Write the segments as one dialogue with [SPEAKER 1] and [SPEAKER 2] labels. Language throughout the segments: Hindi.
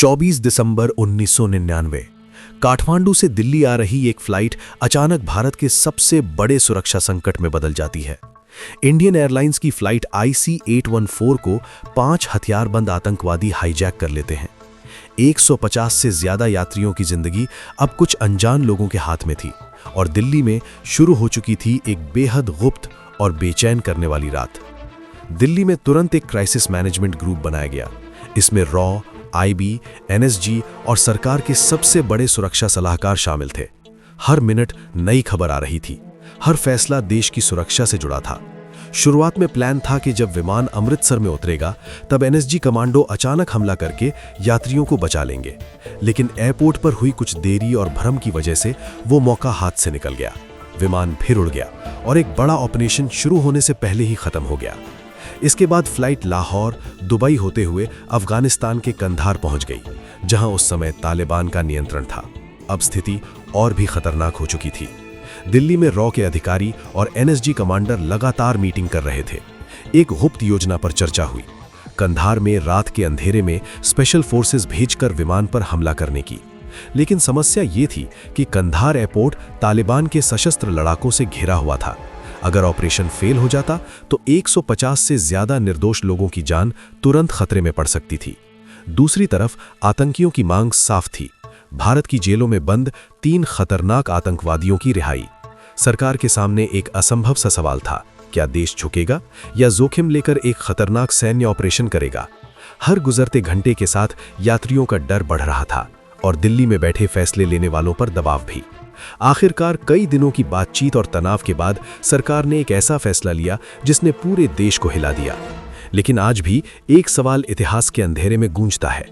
[SPEAKER 1] 24 दिसंबर 1999 काठमांडू से दिल्ली आ रही एक फ्लाइट अचानक भारत के सबसे बड़े सुरक्षा संकट में बदल जाती है। इंडियन एयरलाइंस की फ्लाइट IC-814 को 5 हथियारबंद आतंकवादी हाईजैक कर लेते हैं। 150 से ज्यादा यात्रियों की जिंदगी अब कुछ अनजान लोगों के हाथ में थी और दिल्ली में शुरू हो चुकी थी एक बेहद गुप्त और बेचैन करने वाली रात। दिल्ली में तुरंत एक क्राइसिस मैनेजमेंट ग्रुप बनाया गया। इसमें रॉ, IB, NSG और सरकार के सबसे बड़े सुरक्षा सलाहकार शामिल थे। हर मिनट नई खबर आ रही थी, हर फैसला देश की सुरक्षा से जुड़ा था। शुरुआत में प्लान था कि जब विमान अमृतसर में उतरेगा तब NSG कमांडो अचानक हमला करके यात्रियों को बचा लेंगे, लेकिन एयरपोर्ट पर हुई कुछ देरी और भ्रम की वजह से वो मौका हाथ से निकल गया। विमान फिर उड़ गया और एक बड़ा ऑपरेशन शुरू होने से पहले ही खत्म हो गया। इसके बाद फ्लाइट लाहौर, दुबई होते हुए अफगानिस्तान के कंधार पहुंच गई, जहां उस समय तालिबान का नियंत्रण था। अब स्थिति और भी खतरनाक हो चुकी थी। दिल्ली में रॉ के अधिकारी और NSG कमांडर लगातार मीटिंग कर रहे थे। एक गुप्त योजना पर चर्चा हुई, कंधार में रात के अंधेरे में स्पेशल फोर्सेस भेजकर विमान पर हमला करने की। लेकिन समस्या ये थी कि कंधार एयरपोर्ट तालिबान के सशस्त्र लड़ाकों से घिरा हुआ था। अगर ऑपरेशन फेल हो जाता तो 150 से ज्यादा निर्दोष लोगों की जान तुरंत खतरे में पड़ सकती थी। दूसरी तरफ आतंकियों की मांग साफ थी, भारत की जेलों में बंद 3 खतरनाक आतंकवादियों की रिहाई। सरकार के सामने एक असंभव सा सवाल था, क्या देश झुकेगा या जोखिम लेकर एक खतरनाक सैन्य ऑपरेशन करेगा? हर गुजरते घंटे के साथ यात्रियों का डर बढ़ रहा था और दिल्ली में बैठे फैसले लेने वालों पर दबाव भी। आखिरकार कई दिनों की बातचीत और तनाव के बाद सरकार ने एक ऐसा फैसला लिया जिसने पूरे देश को हिला दिया। लेकिन आज भी एक सवाल इतिहास के अंधेरे में गूंजता है,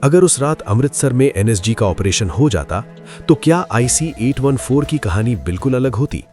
[SPEAKER 1] अगर उस रात अमृतसर में NSG का ऑपरेशन हो जाता तो क्या IC-814 की कहानी बिल्कुल अलग होती?